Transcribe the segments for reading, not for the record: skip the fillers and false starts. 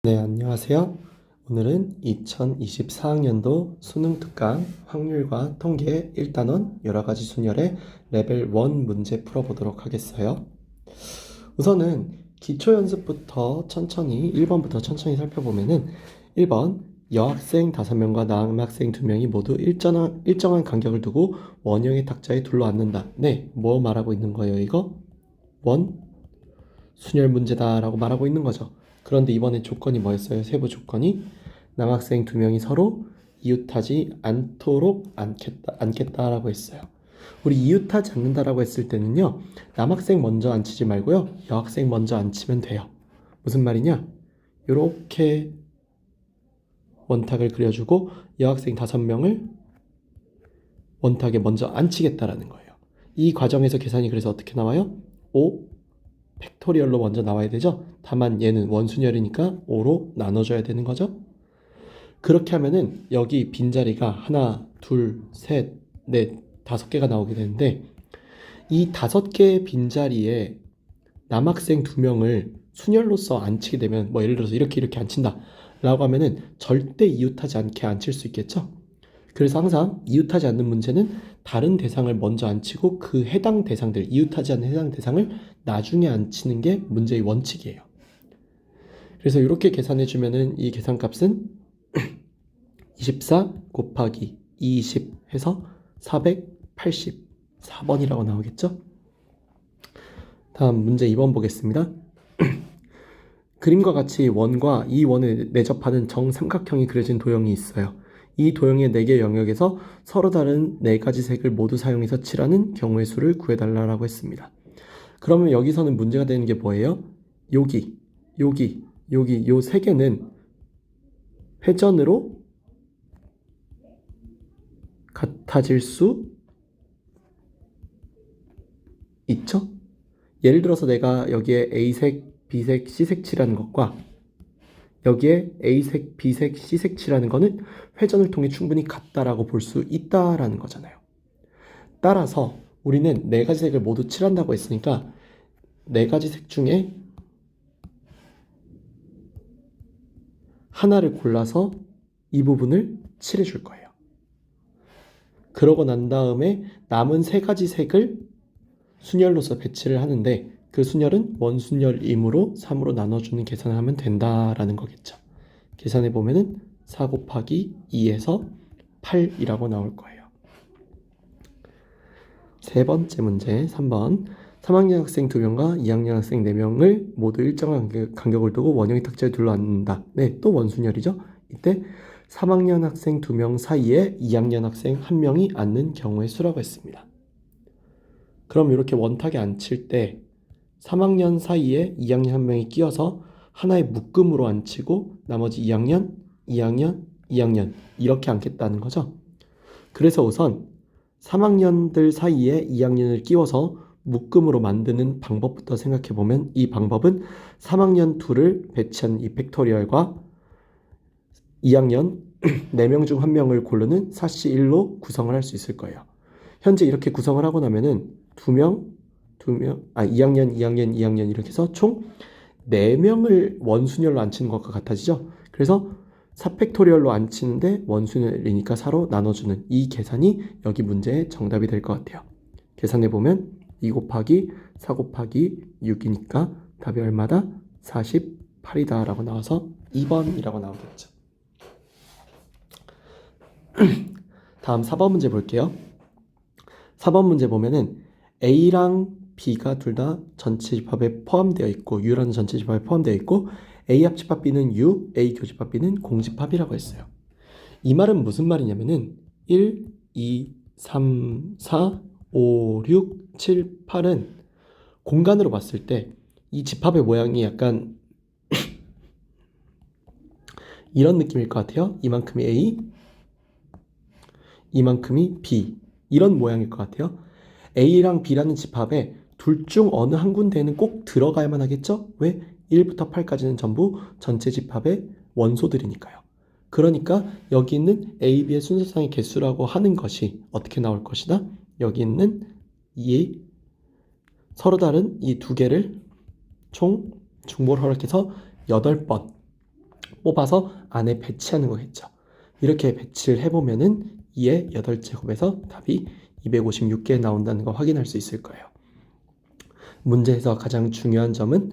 네, 안녕하세요. 오늘은 2024학년도 수능 특강 확률과 통계 1단원 여러가지 순열의 레벨 1 문제 풀어보도록 하겠어요. 우선은 기초 연습부터 천천히 1번부터 천천히 살펴보면은 1번 여학생 5명과 남학생 2명이 모두 일정한 간격을 두고 원형의 탁자에 둘러앉는다. 네, 뭐 말하고 있는 거예요, 이거? 원 순열 문제다라고 말하고 있는 거죠. 그런데 이번에 조건이 뭐였어요? 세부 조건이 남학생 2명이 서로 이웃하지 않도록 앉겠다라고 했어요. 우리 이웃하지 않는다라고 했을 때는요, 남학생 먼저 앉히지 말고요, 여학생 먼저 앉히면 돼요. 무슨 말이냐? 이렇게 원탁을 그려주고 여학생 5명을 원탁에 먼저 앉히겠다라는 거예요. 이 과정에서 계산이 그래서 어떻게 나와요? 5 팩토리얼로 먼저 나와야 되죠. 다만 얘는 원순열이니까 5로 나눠줘야 되는 거죠. 그렇게 하면은 여기 빈자리가 하나, 둘, 셋, 넷, 5개가 나오게 되는데, 이 5개의 빈자리에 남학생 2명을 순열로서 앉히게 되면, 뭐 예를 들어서 이렇게 앉힌다 라고 하면은 절대 이웃하지 않게 앉힐 수 있겠죠. 그래서 항상 이웃하지 않는 문제는 다른 대상을 먼저 앉히고 그 해당 대상들, 이웃하지 않는 해당 대상을 나중에 앉히는 게 문제의 원칙이에요. 그래서 이렇게 계산해 주면은 이 계산값은 24 곱하기 20 해서 484번이라고 나오겠죠? 다음 문제 2번 보겠습니다. 그림과 같이 원과 이 원을 내접하는 정삼각형이 그려진 도형이 있어요. 이 도형의 4개 영역에서 서로 다른 4가지 색을 모두 사용해서 칠하는 경우의 수를 구해달라고 했습니다. 그러면 여기서는 문제가 되는 게 뭐예요? 여기 요 3개는 회전으로 같아질 수 있죠? 예를 들어서 내가 여기에 A색, B색, C색 칠하는 것과 여기에 A색, B색, C색 칠하는 거는 회전을 통해 충분히 같다라고 볼 수 있다라는 거잖아요. 따라서 우리는 4가지 색을 모두 칠한다고 했으니까 4가지 색 중에 하나를 골라서 이 부분을 칠해 줄 거예요. 그러고 난 다음에 남은 3가지 색을 순열로서 배치를 하는데 그 순열은 원순열이므로 3으로 나눠주는 계산을 하면 된다라는 거겠죠. 계산해 보면은 4 곱하기 2에서 8이라고 나올 거예요. 세 번째 문제 3번 3학년 학생 2명과 2학년 학생 4명을 모두 일정한 간격을 두고 원형의 탁자에 둘러앉는다. 네, 또 원순열이죠. 이때 3학년 학생 2명 사이에 2학년 학생 1명이 앉는 경우의 수라고 했습니다. 그럼 이렇게 원탁에 앉힐 때 3학년 사이에 2학년 1명이 끼어서 하나의 묶음으로 앉히고 나머지 2학년, 2학년, 2학년 이렇게 앉겠다는 거죠. 그래서 우선 3학년들 사이에 2학년을 끼워서 묶음으로 만드는 방법부터 생각해보면 이 방법은 3학년 2를 배치한 이 팩토리얼과 2학년 4명 중 1명을 고르는 4C1로 구성을 할 수 있을 거예요. 현재 이렇게 구성을 하고 나면은 2학년, 2학년 이렇게 해서 총 4명을 원순열로 앉히는 것과 같아지죠. 그래서 4팩토리얼로 앉히는데 원순열이니까 4로 나눠주는 이 계산이 여기 문제의 정답이 될 것 같아요. 계산해보면 2 곱하기 4 곱하기 6이니까 답이 얼마다? 48이다 라고 나와서 2번이라고 나오겠죠. 다음 4번 문제 볼게요. 4번 문제 보면은 A랑 B가 둘 다 전체 집합에 포함되어 있고 U라는 전체 집합에 포함되어 있고 A 합집합 B는 U, A 교집합 B는 공집합이라고 했어요. 이 말은 무슨 말이냐면은 1, 2, 3, 4, 5, 6, 7, 8은 공간으로 봤을 때 이 집합의 모양이 약간 이런 느낌일 것 같아요. 이만큼이 A, 이만큼이 B 이런 모양일 것 같아요. A랑 B라는 집합에 둘 중 어느 한 군데에는 꼭 들어가야만 하겠죠? 왜? 1부터 8까지는 전부 전체 집합의 원소들이니까요. 그러니까 여기 있는 A, B의 순서상의 개수라고 하는 것이 어떻게 나올 것이다? 여기 있는 이 서로 다른 이 2개를 총 중보를 허락해서 8번 뽑아서 안에 배치하는 거겠죠. 이렇게 배치를 해보면은 2의 8제곱에서 답이 256개 나온다는 거 확인할 수 있을 거예요. 문제에서 가장 중요한 점은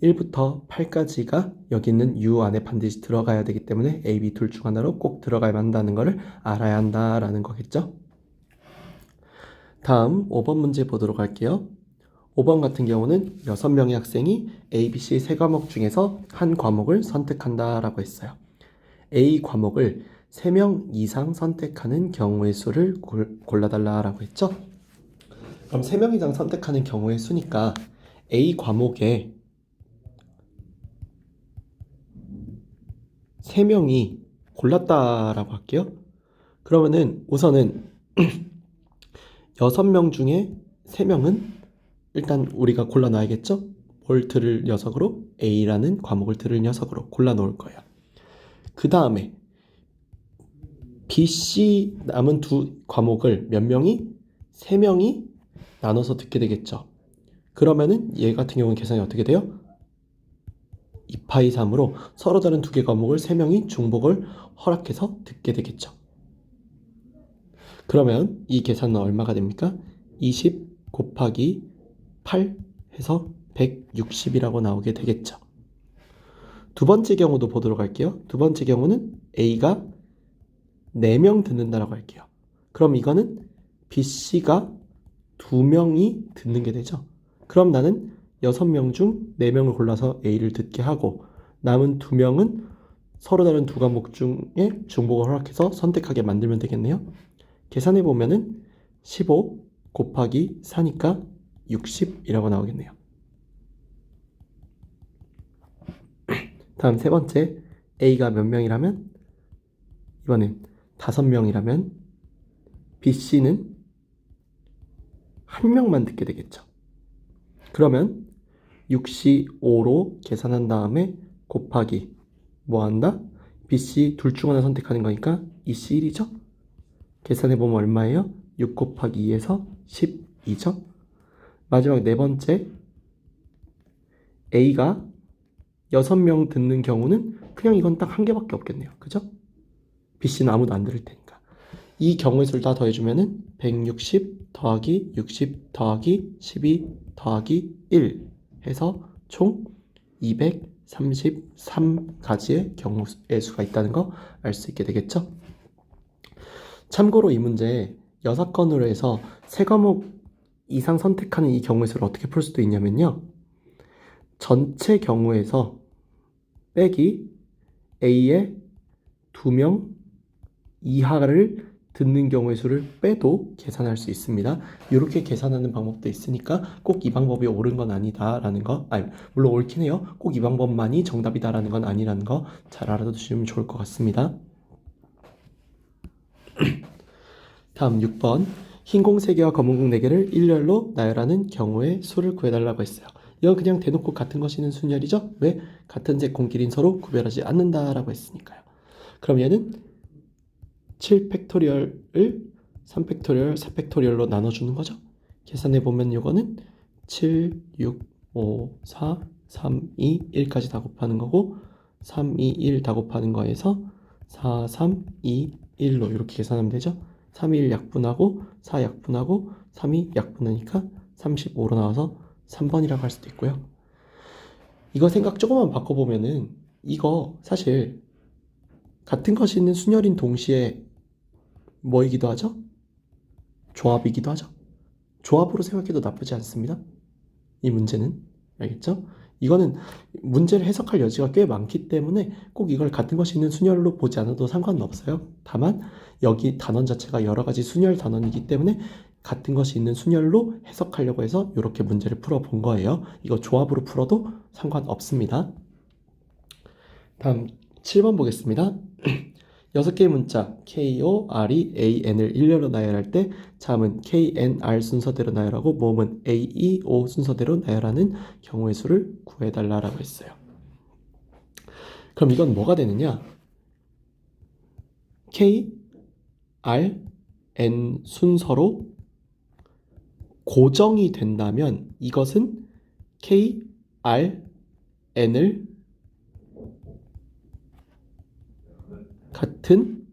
1부터 8까지가 여기 있는 U 안에 반드시 들어가야 되기 때문에 A, B 둘 중 하나로 꼭 들어가야 한다는 것을 알아야 한다라는 거겠죠. 다음 5번 문제 보도록 할게요. 5번 같은 경우는 6명의 학생이 A, B, C 세 과목 중에서 한 과목을 선택한다라고 했어요. A 과목을 3명 이상 선택하는 경우의 수를 골라달라라고 했죠. 그럼 3명 이상 선택하는 경우의 수니까 A 과목에 3명이 골랐다라고 할게요. 그러면은 우선은 6명 중에 3명은 일단 우리가 골라놔야겠죠? 뭘 들을 녀석으로? A라는 과목을 들을 녀석으로 골라놓을 거예요. 그 다음에 B, C 남은 두 과목을 몇 명이? 3명이 나눠서 듣게 되겠죠. 그러면은 얘 같은 경우는 계산이 어떻게 돼요? 2파이 3으로 서로 다른 두 개 과목을 3명이 중복을 허락해서 듣게 되겠죠. 그러면 이 계산은 얼마가 됩니까? 20 곱하기 8 해서 160이라고 나오게 되겠죠. 두 번째 경우도 보도록 할게요. 두 번째 경우는 A가 4명 듣는다라고 할게요. 그럼 이거는 B, C가 2명이 듣는 게 되죠. 그럼 나는 6명 중 4명을 골라서 A를 듣게 하고 남은 2명은 서로 다른 두 과목 중에 중복을 허락해서 선택하게 만들면 되겠네요. 계산해 보면은 15 곱하기 4니까 60이라고 나오겠네요. 다음 세 번째, A가 몇 명이라면? 이번엔 5명이라면 B, C는 1명만 듣게 되겠죠. 그러면 6시 5로 계산한 다음에 곱하기 뭐 한다? B, C 둘 중 하나 선택하는 거니까 2C 1이죠? 계산해보면 얼마예요? 6 곱하기 2에서 12죠? 마지막 네 번째, A가 6명 듣는 경우는 그냥 이건 딱 한 개밖에 없겠네요. 그죠? B, C는 아무도 안 들을 테니까. 이 경우의 수를 다 더해주면은 160 더하기 60 더하기 12 더하기 1 해서 총 233가지의 경우의 수가 있다는 거 알 수 있게 되겠죠? 참고로 이 문제 6건으로 해서 3과목 이상 선택하는 이 경우의 수를 어떻게 풀 수도 있냐면요. 전체 경우에서 빼기 A의 2명 이하를 듣는 경우의 수를 빼도 계산할 수 있습니다. 이렇게 계산하는 방법도 있으니까 꼭 이 방법이 옳은 건 아니다라는 거, 물론 옳긴 해요. 꼭 이 방법만이 정답이다라는 건 아니라는 거 잘 알아두시면 좋을 것 같습니다. 다음 6번, 흰 공 3개와 검은 공 4개를 일렬로 나열하는 경우의 수를 구해달라고 했어요. 이건 그냥 대놓고 같은 것이는 순열이죠. 왜? 같은 색 공끼리는 서로 구별하지 않는다라고 했으니까요. 그럼 얘는 7팩토리얼을 3팩토리얼, 4팩토리얼로 나눠주는 거죠. 계산해보면 이거는 7, 6, 5, 4, 3, 2, 1까지 다 곱하는 거고 3, 2, 1 다 곱하는 거에서 4, 3, 2, 1로 이렇게 계산하면 되죠. 3, 1 약분하고 4 약분하고 3, 2 약분하니까 35로 나와서 3번이라고 할 수도 있고요. 이거 생각 조금만 바꿔보면은 이거 사실 같은 것이 있는 순열인 동시에 뭐이기도 하죠? 조합이기도 하죠. 조합으로 생각해도 나쁘지 않습니다. 이 문제는. 알겠죠? 이거는 문제를 해석할 여지가 꽤 많기 때문에 꼭 이걸 같은 것이 있는 순열로 보지 않아도 상관은 없어요. 다만 여기 단원 자체가 여러 가지 순열 단원이기 때문에 같은 것이 있는 순열로 해석하려고 해서 이렇게 문제를 풀어본 거예요. 이거 조합으로 풀어도 상관없습니다. 다음 7번 보겠습니다. 6개의 문자 KO, R이 AN을 일렬로 나열할 때 자음은 KNR 순서대로 나열하고 모음은 AEO 순서대로 나열하는 경우의 수를 구해달라고 했어요. 그럼 이건 뭐가 되느냐? K, R, N 순서로 고정이 된다면 이것은 K, R, N을 같은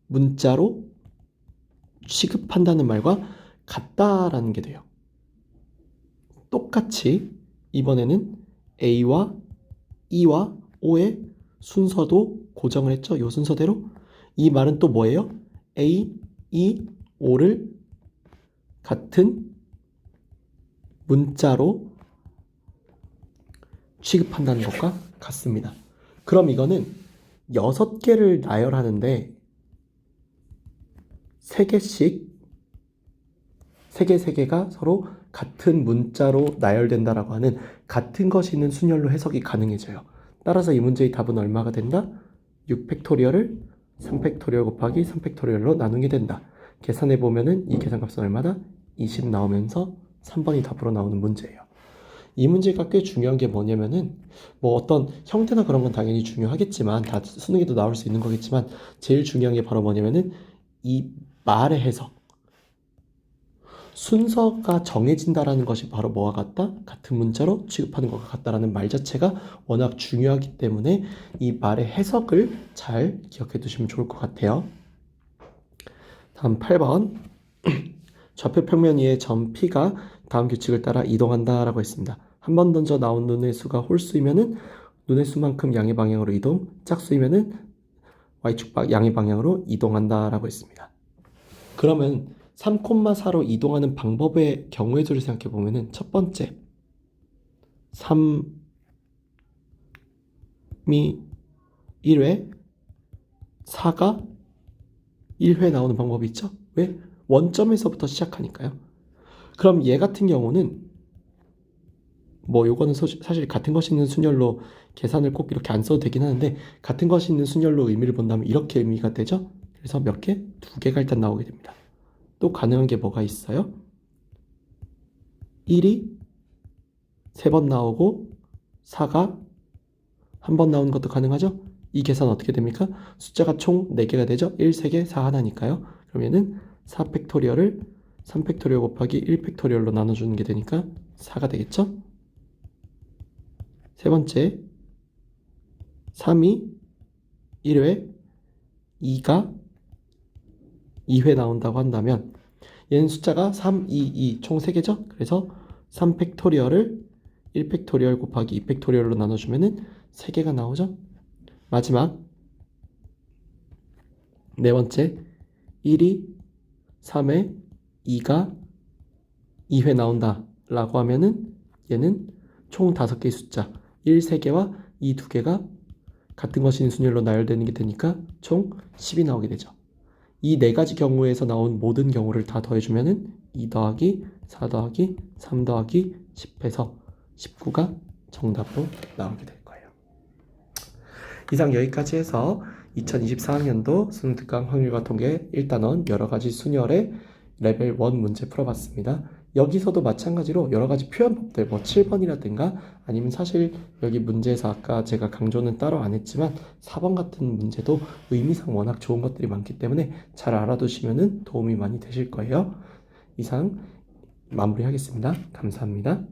문자로 취급한다는 말과 같다라는 게 돼요. 똑같이 이번에는 A와 E와 O의 순서도 고정을 했죠. 이 순서대로. 이 말은 또 뭐예요? A, E, O를 같은 문자로 취급한다는 것과 같습니다. 그럼 이거는 6개를 나열하는데 3개씩 3개가 서로 같은 문자로 나열된다라고 하는 같은 것이 있는 순열로 해석이 가능해져요. 따라서 이 문제의 답은 얼마가 된다? 6팩토리얼을 3팩토리얼 곱하기 3팩토리얼로 나누게 된다. 계산해 보면은 이 계산값은 얼마다? 20 나오면서 3번이 답으로 나오는 문제예요. 이 문제가 꽤 중요한 게 뭐냐면은 뭐 어떤 형태나 그런 건 당연히 중요하겠지만 다 수능에도 나올 수 있는 거겠지만 제일 중요한 게 바로 뭐냐면은 이 말의 해석. 순서가 정해진다라는 것이 바로 뭐와 같다? 같은 문자로 취급하는 것과 같다라는 말 자체가 워낙 중요하기 때문에 이 말의 해석을 잘 기억해 두시면 좋을 것 같아요. 다음 8번. 좌표 평면 위의 점 P가 다음 규칙을 따라 이동한다 라고 했습니다. 한 번 던져 나온 눈의 수가 홀수이면은 눈의 수만큼 양의 방향으로 이동, 짝수이면은 Y축 양의 방향으로 이동한다 라고 했습니다. 그러면 3,4로 이동하는 방법의 경우의 수를 생각해 보면은 첫 번째 3이 1회 4가 1회 나오는 방법이 있죠? 왜? 원점에서부터 시작하니까요. 그럼 얘 같은 경우는 뭐 요거는 사실 같은 것이 있는 순열로 계산을 꼭 이렇게 안 써도 되긴 하는데 같은 것이 있는 순열로 의미를 본다면 이렇게 의미가 되죠? 그래서 몇 개? 2개가 일단 나오게 됩니다. 또 가능한 게 뭐가 있어요? 1이 3번 나오고 4가 한 번 나오는 것도 가능하죠? 이 계산 어떻게 됩니까? 숫자가 총 4개가 되죠? 1, 3개, 4 하나니까요. 그러면은 4팩토리얼을 3팩토리얼 곱하기 1팩토리얼로 나눠주는 게 되니까 4가 되겠죠? 세 번째 3이 1회 2가 2회 나온다고 한다면 얘는 숫자가 3, 2, 2 총 3개죠? 그래서 3팩토리얼을 1팩토리얼 곱하기 2팩토리얼로 나눠주면은 3개가 나오죠? 마지막 네 번째 1이 3회 2가 2회 나온다 라고 하면은 얘는 총 5개의 숫자 1, 3개와 2, 2개가 같은 것인 순열로 나열되는 게 되니까 총 10이 나오게 되죠. 이 4가지 경우에서 나온 모든 경우를 다 더해주면은 2 더하기 4 더하기 3 더하기 10해서 19가 정답으로 나오게 될 거예요. 이상 여기까지 해서 2024학년도 수능 특강 확률과 통계 1단원 여러가지 순열의 레벨 1 문제 풀어봤습니다. 여기서도 마찬가지로 여러가지 표현법들 뭐 7번이라든가 아니면 사실 여기 문제에서 아까 제가 강조는 따로 안 했지만 4번 같은 문제도 의미상 워낙 좋은 것들이 많기 때문에 잘 알아두시면 도움이 많이 되실 거예요. 이상 마무리하겠습니다. 감사합니다.